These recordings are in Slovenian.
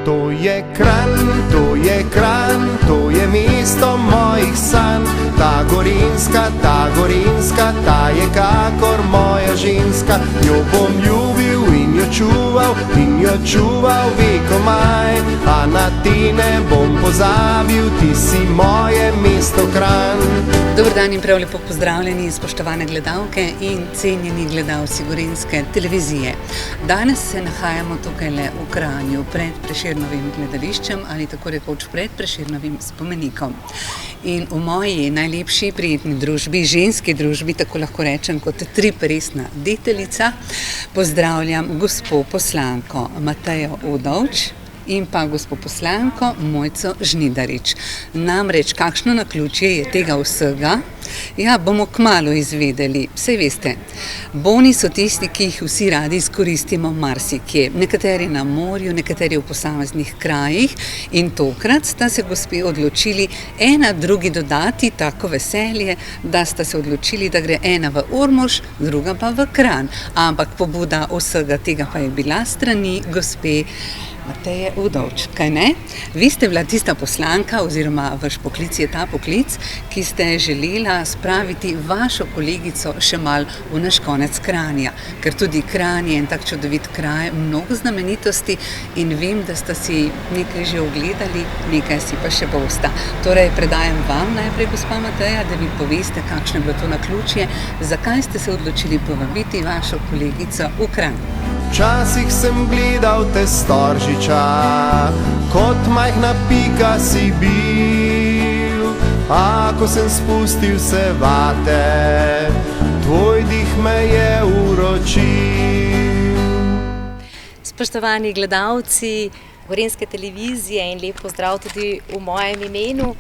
To je Kranj, to je mesto mojih sanj. Ta gorinska, ta je kakor moja ženska. Jo bom ljubil in jo čuval vekomaj. A na te ne bom pozabil, ti si moje mesto Kranj. Dober dan in prav lepo pozdravljeni, spoštovane gledalke in cenjeni gledalci Gorenjske televizije. Danes se nahajamo tukajle v Kranju pred Prešernovim gledališčem ali tako rekoč pred Prešernovim spomenikom. In v moji najlepši prijetni družbi, ženski družbi, tako lahko rečem kot triperesna deteljica, pozdravljam gospo poslanko Matejo Udovč in pa gospo poslanko Mojco Žnidarič. Namreč, kakšno naključje je tega vsega? Ja, bomo kmalu izvedeli. Saj veste, boni so tisti, ki jih vsi radi izkoristimo marsikje. Nekateri na morju, nekateri v posameznih krajih in tokrat sta se gospe odločili ena drugi dodati tako veselje, da sta se odločili, da gre ena v Ormož, druga pa v Kranj. Ampak pobuda vsega tega pa je bila strani gospe Mateje Udovč, kaj ne? Vi ste bila tista poslanka oziroma vaš poklic je ta poklic, ki ste želela spraviti vašo kolegico še mal v naš konec Kranja, ker tudi Kranj je en tak čudovit kraj, mnogo znamenitosti in vem, da sta si nekaj že ogledali, nekaj si pa še bosta. Torej, predajam vam najprej, gospa Mateja, da mi poveste, kakšno je bilo to naključje, zakaj ste se odločili povabiti vašo kolegico v Kranj. Včasih sem gledal te Storžiča, kot majhna pika si bil. A ko sem spustil se vate, tvoj dih me je uročil. Spoštovani gledalci Gorenjske televizije in lep pozdrav tudi v mojem imenu.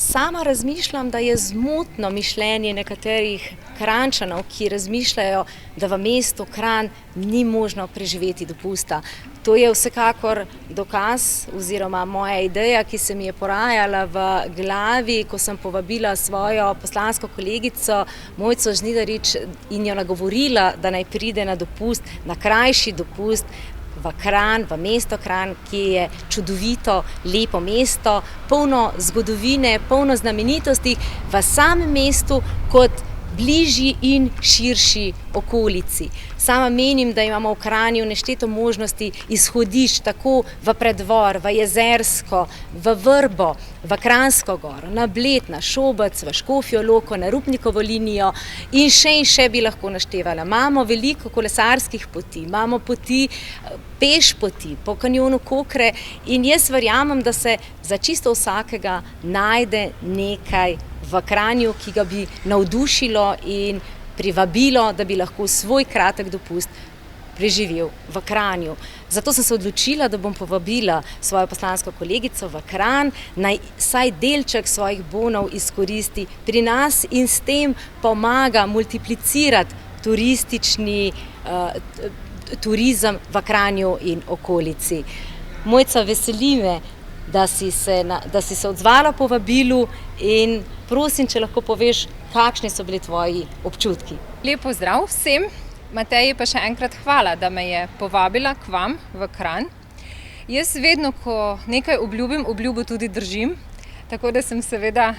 Sama razmišljam, da je zmotno mišljenje nekaterih Kranjčanov, ki razmišljajo, da v mestu Kranj ni možno preživeti dopusta. To je vsekakor dokaz oziroma moja ideja, ki se mi je porajala v glavi, ko sem povabila svojo poslansko kolegico Mojco Žnidarič in jo nagovorila, da naj pride na dopust, na krajši dopust, v Kranj, v mesto Kranj, ki je čudovito, lepo mesto, polno zgodovine, polno znamenitosti v samem mestu kot bližji in širši okolici. Sama menim, da imamo v Kranju nešteto možnosti izhodišč tako v Preddvor, v Jezersko, v Vrbo, v Kranjsko goro, na Bled, na Šobec, v Škofjo Loko, na Rupnikovo linijo in še bi lahko naštevala. Imamo veliko kolesarskih poti, imamo poti, peš poti po kanjonu Kokre in jaz verjamem, da se za čisto vsakega najde nekaj v Kranju, ki ga bi navdušilo in privabilo, da bi lahko svoj kratek dopust preživel v Kranju. Zato sem se odločila, da bom povabila svojo poslansko kolegico v Kranj, naj saj delček svojih bonov izkoristi pri nas in s tem pomaga multiplicirati turistični turizem v Kranju in okolici. Mojca, veseli me, da si se odzvala povabilu in prosim, če lahko poveš, kakšni so bili tvoji občutki. Lep pozdrav vsem, Mateji pa še enkrat hvala, da me je povabila k vam v Kranj. Jaz vedno, ko nekaj obljubim, obljubo tudi držim, tako da sem seveda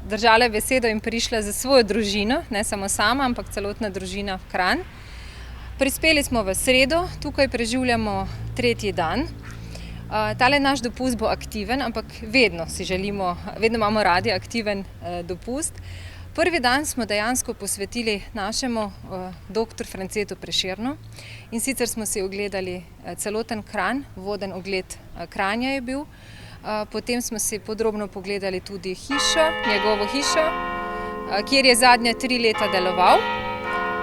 držala besedo in prišla za svojo družino, ne samo sama, ampak celotna družina v Kranj. Prispeli smo v sredo, tukaj preživljamo 3. dan. Tale naš dopust bo aktiven, ampak vedno imamo radi aktiven dopust. Prvi dan smo dejansko posvetili našemu dr. Francetu Prešernu in sicer smo si ogledali celoten Kranj, voden ogled Kranja je bil. Potem smo si podrobno pogledali tudi njegovo hišo, kjer je zadnja 3 leta deloval.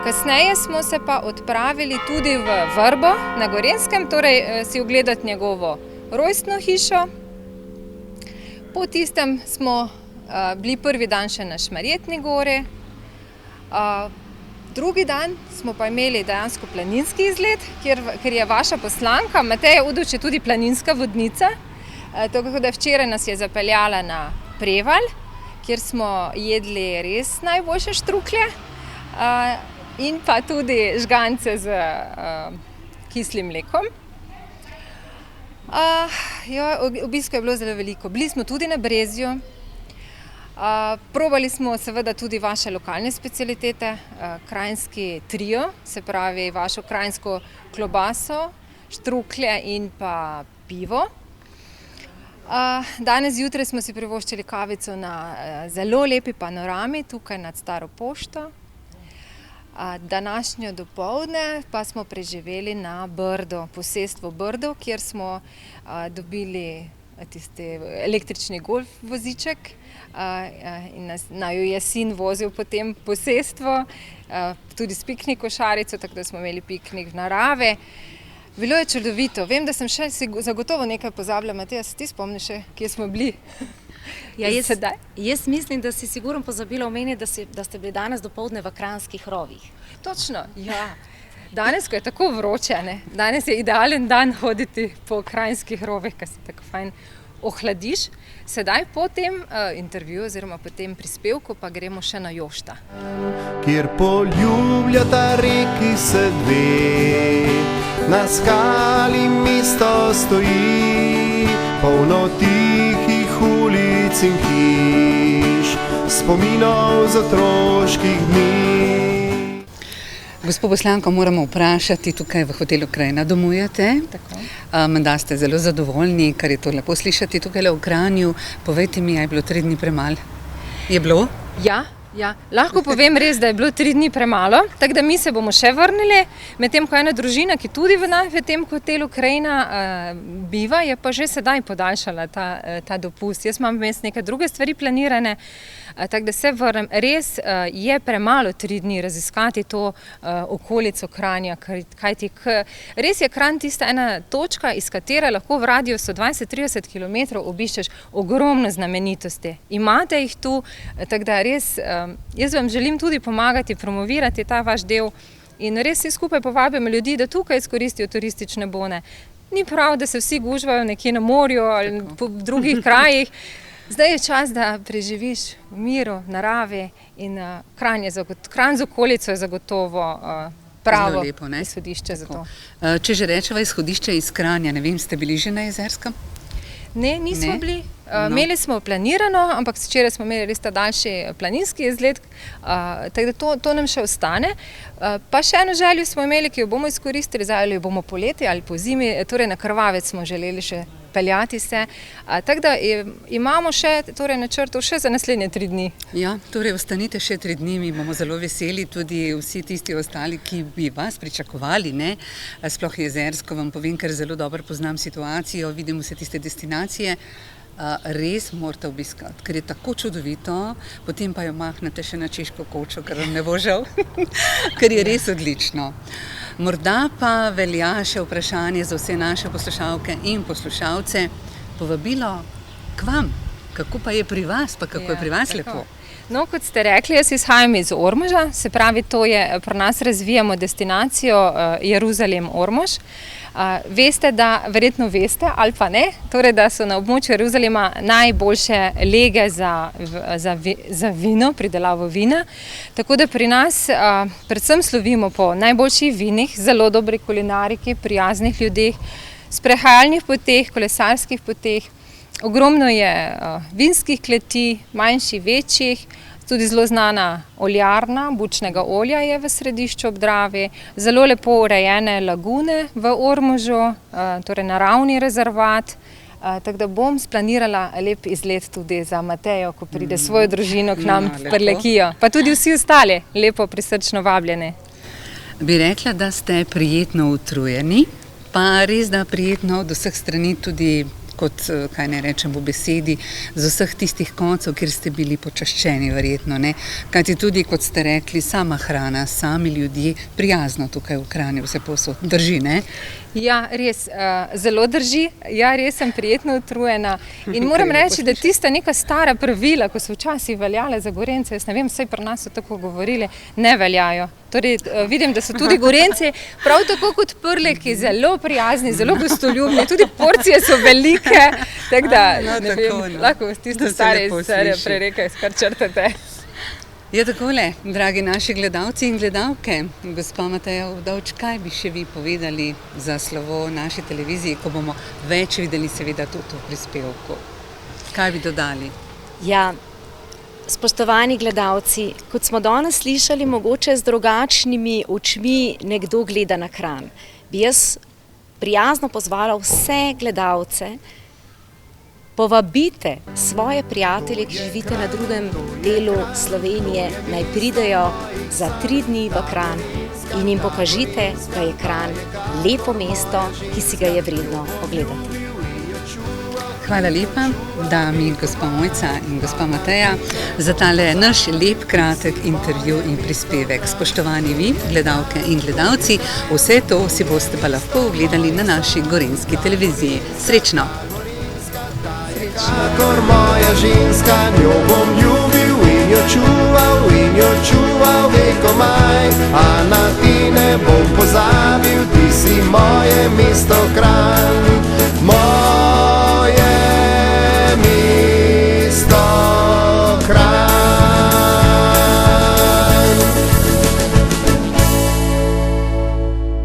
Kasneje smo se pa odpravili tudi v Vrbo na Gorenjskem, torej si ogledati njegovo rojstno hišo. Po tistem smo bili prvi dan še na Šmarjetni gori. Drugi dan smo pa imeli dejansko planinski izlet, ker je vaša poslanka Mateja Udovč je tudi planinska vodnica. Tako da včeraj nas je zapeljala na Prevalj, kjer smo jedli res najboljše štruklje in pa tudi žgance z kislim mlekom. Obiskov je bilo zelo veliko. Bili smo tudi na Brezju. Probali smo seveda tudi vaše lokalne specialitete, kranjski trio, se pravi vašo kranjsko klobaso, štruklje in pa pivo. Danes zjutraj smo si privoščili kavico na zelo lepi panorami tukaj nad Staro pošto. Današnjo dopoldne pa smo preživeli na Brdu, posestvu Brdu, kjer smo dobili tisti električni golf voziček in naju je sin vozil po tem posestvu, tudi s piknik košarico, tako da smo imeli piknik v narave. Bilo je čudovito. Vem, da sem še zagotovo nekaj pozabila. Mateja, se ti spomniš še, kje smo bili? Jaz mislim, da si sigurno pozabila omeniti, da ste bili danes dopoldne v Kranjskih rovih. Točno, ja. Danes, ko je tako vroče, ne? Danes je idealen dan hoditi po Kranjskih rovih, ker se tako fajn ohladiš. Sedaj po tem intervjuju oziroma po tem prispevku pa gremo še na Jošta. Kjer poljubljata reki se dve, na skali mesto stoji, polno tihih ulic in hiš, spominov z otroških dni. Gospod poslanko, moramo vprašati, tukaj v hotelu Krajina domujete. Menda ste zelo zadovoljni, kar je to lepo slišati tukaj v Kranju. Povejte mi, je bilo 3 dni premalo? Je bilo? Ja. Lahko povem res, da je bilo 3 dni premalo, tako da mi se bomo še vrnili, medtem ko ena družina, ki tudi v tem hotelu Krajina biva, je pa že sedaj podaljšala ta dopust. Jaz imam vmes neke druge stvari planirane, tako da se vrnem. Res je premalo 3 dni raziskati to okolico Kranja, kajti res je Kranj tista ena točka, iz katere lahko v radiusu 20-30 km obiščeš ogromno znamenitosti. Imate jih tu, tako da res jaz vam želim tudi pomagati, promovirati ta vaš del in res vsi skupaj povabimo ljudi, da tukaj izkoristijo turistične bone. Ni prav, da se vsi gužvajo nekje na morju ali po drugih krajih. Zdaj je čas, da preživiš v miru, naravi in Kranj z okolico je zagotovo pravo izhodišče za to. Če že rečeva izhodišče iz Kranja, ne vem, ste bili že na Jezerskem? Ne, nismo bili. Imeli smo planirano, ampak včeraj smo imeli res ta daljši planinski izlet, tako da to nam še ostane. Pa še eno željo smo imeli, ki jo bomo izkoristili, ali jo bomo poleti ali po zimi, torej na Krvavec smo želeli še peljati se. Tako da imamo še načrtov še za naslednje 3 dni. Ja, torej ostanite še 3 dni, mi bomo zelo veseli, tudi vsi tisti ostali, ki bi vas pričakovali, ne? Sploh Jezersko vam povem, ker zelo dobro poznam situacijo, vidim vse tiste destinacije. Res morate obiskati, ker je tako čudovito, potem pa jo mahnete še na Češko kočo, ker vam ne bo žal, ker je res odlično. Morda pa velja še vprašanje za vse naše poslušalke in poslušalce, povabilo k vam, kako pa je pri vas, pa kako je pri vas lepo. No, kot ste rekli, jaz izhajam iz Ormoža, se pravi, pri nas razvijamo destinacijo Jeruzalem-Ormož. Veste, verjetno veste ali pa ne, torej, da so na območju Jeruzalema najboljše lege za vino, pridelavo vina. Tako da pri nas predvsem slovimo po najboljših vinih, zelo dobri kulinariki, prijaznih ljudeh, sprehajalnih poteh, kolesarskih poteh. Ogromno je vinskih kleti, manjših, večjih, tudi zelo znana oljarna, bučnega olja je v središču ob Dravi, zelo lepo urejene lagune v Ormožu, torej naravni rezervat, tako da bom splanirala lep izlet tudi za Matejo, ko pride svojo družino k nam v Prlekijo, pa tudi vsi ostali lepo prisrčno vabljeni. Bi rekla, da ste prijetno utrujeni, pa res da prijetno od vseh strani tudi kot, kaj ne rečem v besedi, z vseh tistih koncev, kjer ste bili počaščeni verjetno, ne? Kajti tudi, kot ste rekli, sama hrana, sami ljudje, prijazno tukaj v Kranju vse povsod drži, ne? Ja, res, zelo drži. Ja, res sem prijetno utrujena in moram reči, da tista neka stara pravila, ko so včasih veljale za Gorence, jaz ne vem, vsaj pri nas so tako govorili, ne veljajo. Torej, vidim, da so tudi Gorenci prav tako kot Prleki zelo prijazni, zelo gostoljubni, tudi porcije so velike, tako da, ne vem, lahko tisto stare prereke kar črtate. Je takole, dragi naši gledalci in gledalke, gospa Mateja Udovč, kaj bi še vi povedali za slovo naši televiziji, ko bomo več videli seveda tudi v prispevku? Kaj bi dodali? Ja, spoštovani gledalci, kot smo danes slišali, mogoče z drugačnimi očmi nekdo gleda na Kranj. Bi jaz prijazno pozvala vse gledalce, povabite svoje prijatelje, ki živite na drugem delu Slovenije, naj pridejo za 3 dni v Kranj in jim pokažite, da je Kranj lepo mesto, ki si ga je vredno ogledati. Hvala lepa, dami, gospa Mojca in gospa Mateja, za tale naš lep, kratek intervju in prispevek. Spoštovani vi, gledalke in gledalci, vse to si boste pa lahko ogledali na naši gorenjski televiziji. Srečno! Kakor moja ženska, njo bom ljubil in jo čuval vekomaj. A na ti ne bom pozabil, ti si moje mesto Kranj.